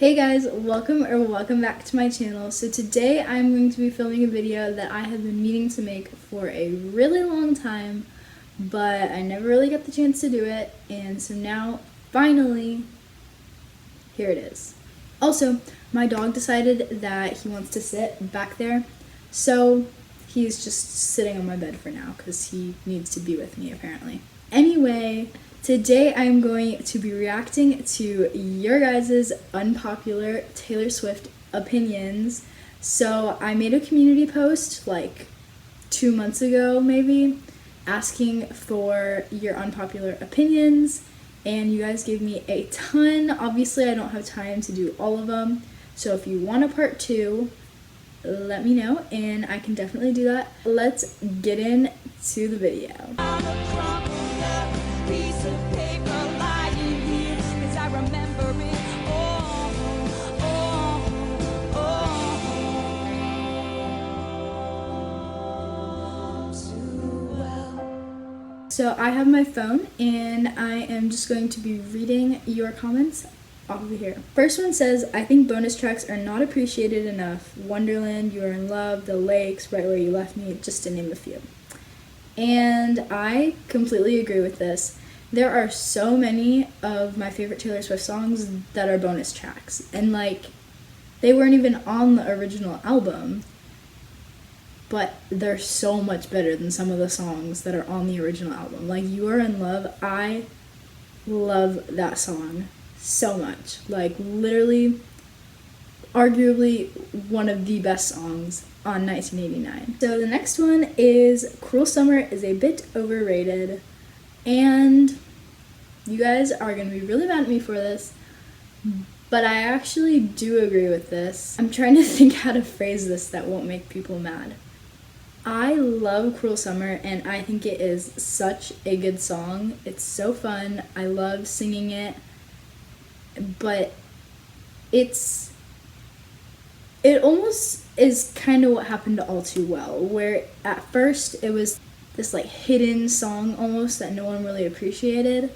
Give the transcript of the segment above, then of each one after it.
Hey guys, welcome back to my channel. So today I'm going to be filming a video that I have been meaning to make for a really long time, but I never really got the chance to do it, and so now finally here it is. Also, my dog decided that he wants to sit back there, so he's just sitting on my bed for now because he needs to be with me apparently. Anyway, today I'm going to be reacting to your guys' unpopular Taylor Swift opinions. So I made a community post like 2 months ago maybe, asking for your unpopular opinions, and you guys gave me a ton. Obviously I don't have time to do all of them, so if you want a part 2, let me know and I can definitely do that. Let's get into the video. So I have my phone and I am just going to be reading your comments off of here. First one says, I think bonus tracks are not appreciated enough. Wonderland, You Are in Love, The Lakes, Right Where You Left Me, just to name a few. And I completely agree with this. There are so many of my favorite Taylor Swift songs that are bonus tracks. And like, they weren't even on the original album, but they're so much better than some of the songs that are on the original album. Like You Are in Love, I love that song so much. Like literally, arguably one of the best songs on 1989. So the next one is Cruel Summer is a bit overrated, and you guys are going to be really mad at me for this, but I actually do agree with this. I'm trying to think how to phrase this that won't make people mad. I love Cruel Summer and I think it is such a good song. It's so fun. I love singing it, but it almost is kind of what happened to All Too Well, where at first it was this like hidden song almost that no one really appreciated,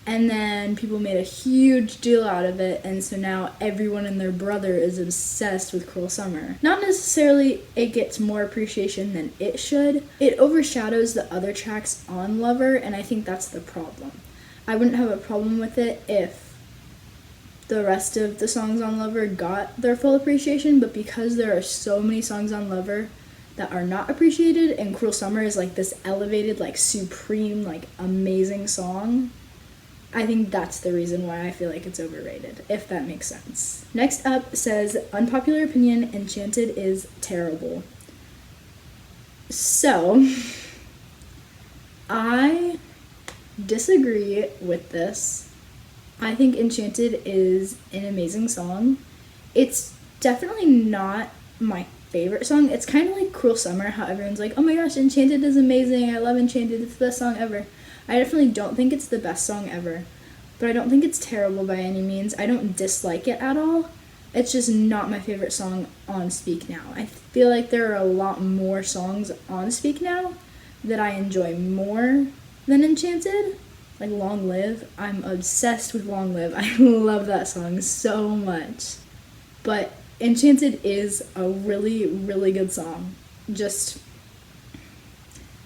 and then people made a huge deal out of it, and so now everyone and their brother is obsessed with Cruel Summer. Not necessarily it gets more appreciation than it should. It overshadows the other tracks on Lover, and I think that's the problem. I wouldn't have a problem with it if the rest of the songs on Lover got their full appreciation, but because there are so many songs on Lover that are not appreciated, and Cruel Summer is like this elevated, like supreme, like amazing song, I think that's the reason why I feel like it's overrated, if that makes sense. Next up says, unpopular opinion, Enchanted is terrible. So, I disagree with this. I think Enchanted is an amazing song. It's definitely not my favorite song. It's kind of like Cruel Summer, how everyone's like, oh my gosh, Enchanted is amazing, I love Enchanted, it's the best song ever. I definitely don't think it's the best song ever, but I don't think it's terrible by any means. I don't dislike it at all. It's just not my favorite song on Speak Now. I feel like there are a lot more songs on Speak Now that I enjoy more than Enchanted. Like Long Live. I'm obsessed with Long Live. I love that song so much. But Enchanted is a really, really good song. Just,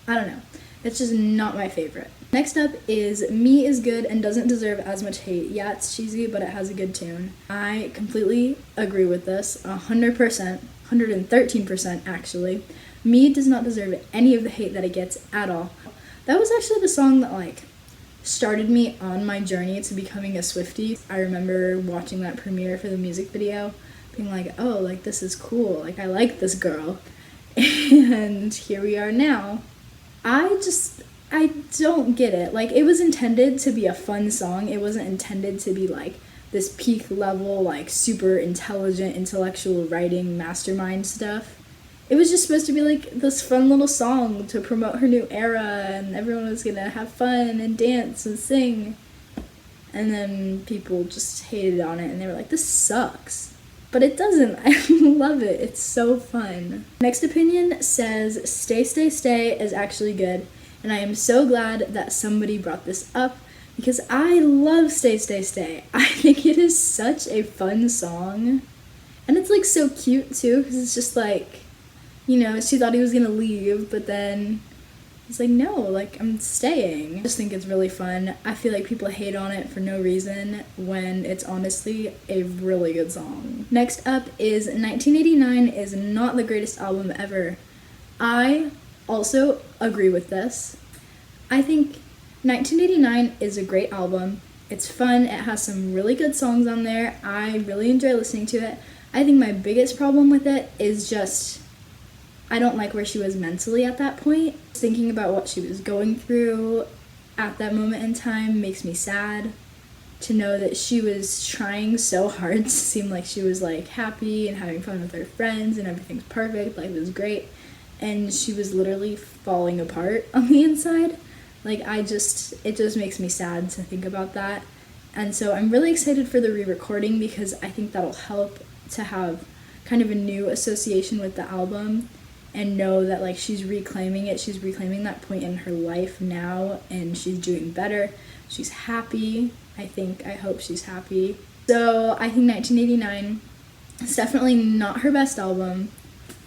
I don't know. It's just not my favorite. Next up is Me is good and doesn't deserve as much hate. Yeah, it's cheesy, but it has a good tune. I completely agree with this, 100%, 113% actually. Me does not deserve any of the hate that it gets at all. That was actually the song that like started me on my journey to becoming a swiftie. I remember watching that premiere for the music video, being like, oh, like this is cool, like I like this girl. And here we are now. I don't get it. Like, it was intended to be a fun song. It wasn't intended to be like this peak level, like super intelligent, intellectual writing mastermind stuff. It was just supposed to be like this fun little song to promote her new era, and everyone was gonna have fun and dance and sing. And then people just hated on it and they were like, this sucks. But it doesn't. I love it. It's so fun. Next opinion says, Stay, Stay, Stay is actually good. And I am so glad that somebody brought this up because I love Stay, Stay, Stay. I think it is such a fun song. And it's like so cute too, because it's just like, you know, she thought he was gonna leave, but then he's like, no, like, I'm staying. I just think it's really fun. I feel like people hate on it for no reason when it's honestly a really good song. Next up is 1989 is not the greatest album ever. I also agree with this. I think 1989 is a great album. It's fun. It has some really good songs on there. I really enjoy listening to it. I think my biggest problem with it is just I don't like where she was mentally at that point. Thinking about what she was going through at that moment in time makes me sad to know that she was trying so hard to seem like she was like happy and having fun with her friends and everything's perfect, life was great, and she was literally falling apart on the inside. Like it just makes me sad to think about that. And so I'm really excited for the re-recording because I think that'll help to have kind of a new association with the album and know that like she's reclaiming that point in her life now, and she's doing better, she's happy. I hope she's happy. So I think 1989 is definitely not her best album.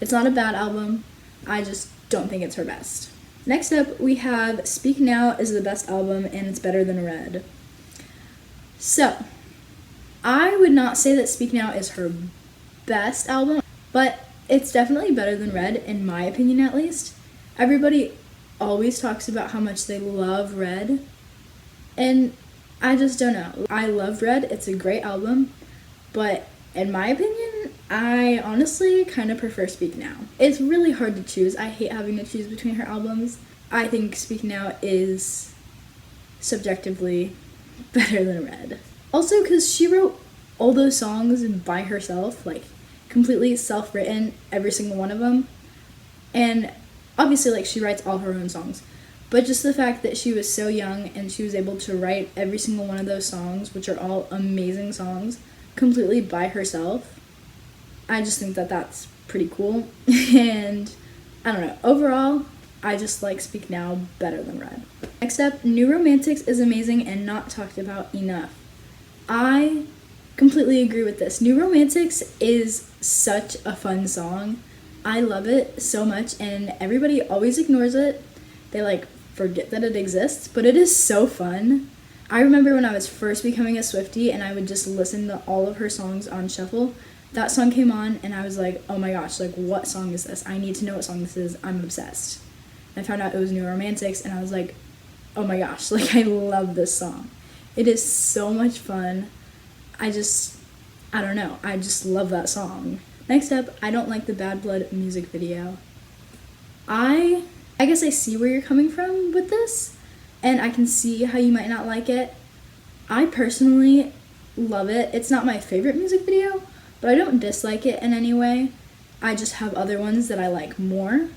It's not a bad album, I just don't think it's her best. Next up we have Speak Now is the best album and it's better than Red. So I would not say that Speak Now is her best album, but it's definitely better than Red, in my opinion at least. Everybody always talks about how much they love Red, and I just don't know. I love Red, it's a great album, but in my opinion, I honestly kind of prefer Speak Now. It's really hard to choose. I hate having to choose between her albums. I think Speak Now is subjectively better than Red. Also because she wrote all those songs by herself, like completely self-written, every single one of them. And obviously like she writes all her own songs, but just the fact that she was so young and she was able to write every single one of those songs, which are all amazing songs, completely by herself, I just think that that's pretty cool. And I don't know, overall I just like Speak Now better than Red. Next up, New Romantics is amazing and not talked about enough. I completely agree with this. New Romantics is such a fun song. I love it so much, and everybody always ignores it. They like forget that it exists, but it is so fun. I remember when I was first becoming a swiftie and I would just listen to all of her songs on shuffle. That song came on and I was like, oh my gosh, like what song is this? I need to know what song this is. I'm obsessed. I found out it was New Romantics and I was like, oh my gosh, like I love this song. It is so much fun. I don't know, I just love that song. Next up, I don't like the Bad Blood music video. I guess I see where you're coming from with this, and I can see how you might not like it. I personally love it. It's not my favorite music video, but I don't dislike it in any way. I just have other ones that I like more.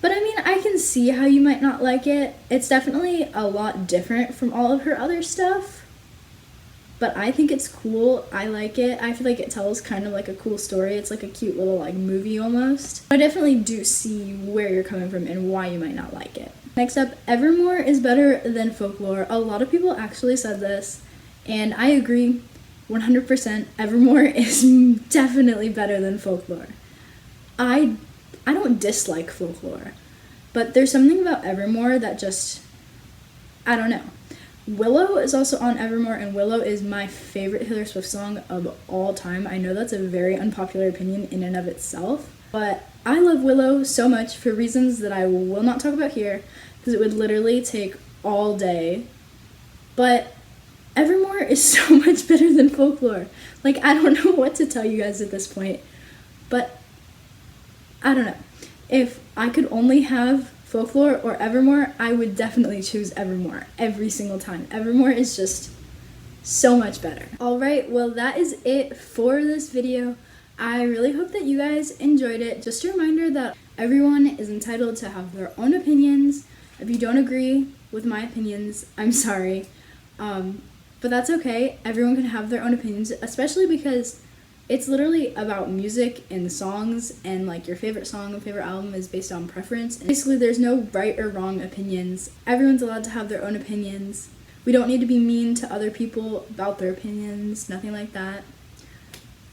But I mean, I can see how you might not like it. It's definitely a lot different from all of her other stuff. But I think it's cool. I like it. I feel like it tells kind of like a cool story. It's like a cute little like movie almost. I definitely do see where you're coming from and why you might not like it. Next up, Evermore is better than Folklore. A lot of people actually said this, and I agree 100%. Evermore is definitely better than Folklore. I don't dislike Folklore, but there's something about Evermore that just, I don't know. Willow is also on Evermore, and Willow is my favorite Taylor Swift song of all time. I know that's a very unpopular opinion in and of itself, but I love Willow so much for reasons that I will not talk about here because it would literally take all day. But Evermore is so much better than Folklore. Like, I don't know what to tell you guys at this point, but I don't know. If I could only have Folklore or Evermore, I would definitely choose Evermore every single time. Evermore is just so much better. Alright, well that is it for this video. I really hope that you guys enjoyed it. Just a reminder that everyone is entitled to have their own opinions. If you don't agree with my opinions, I'm sorry. But that's okay. Everyone can have their own opinions, especially because it's literally about music and songs, and like your favorite song and favorite album is based on preference. And basically, there's no right or wrong opinions. Everyone's allowed to have their own opinions. We don't need to be mean to other people about their opinions, nothing like that.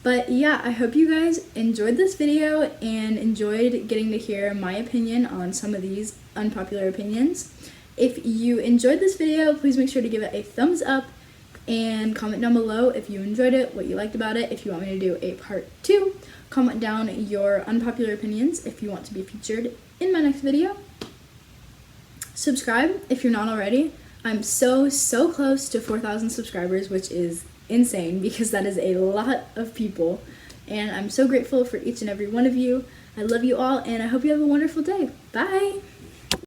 But yeah, I hope you guys enjoyed this video and enjoyed getting to hear my opinion on some of these unpopular opinions. If you enjoyed this video, please make sure to give it a thumbs up and comment down below if you enjoyed it, what you liked about it. If you want me to do a part 2, comment down your unpopular opinions if you want to be featured in my next video. Subscribe if you're not already. I'm so close to 4,000 subscribers, which is insane because that is a lot of people, and I'm so grateful for each and every one of you. I love you all, and I hope you have a wonderful day. Bye!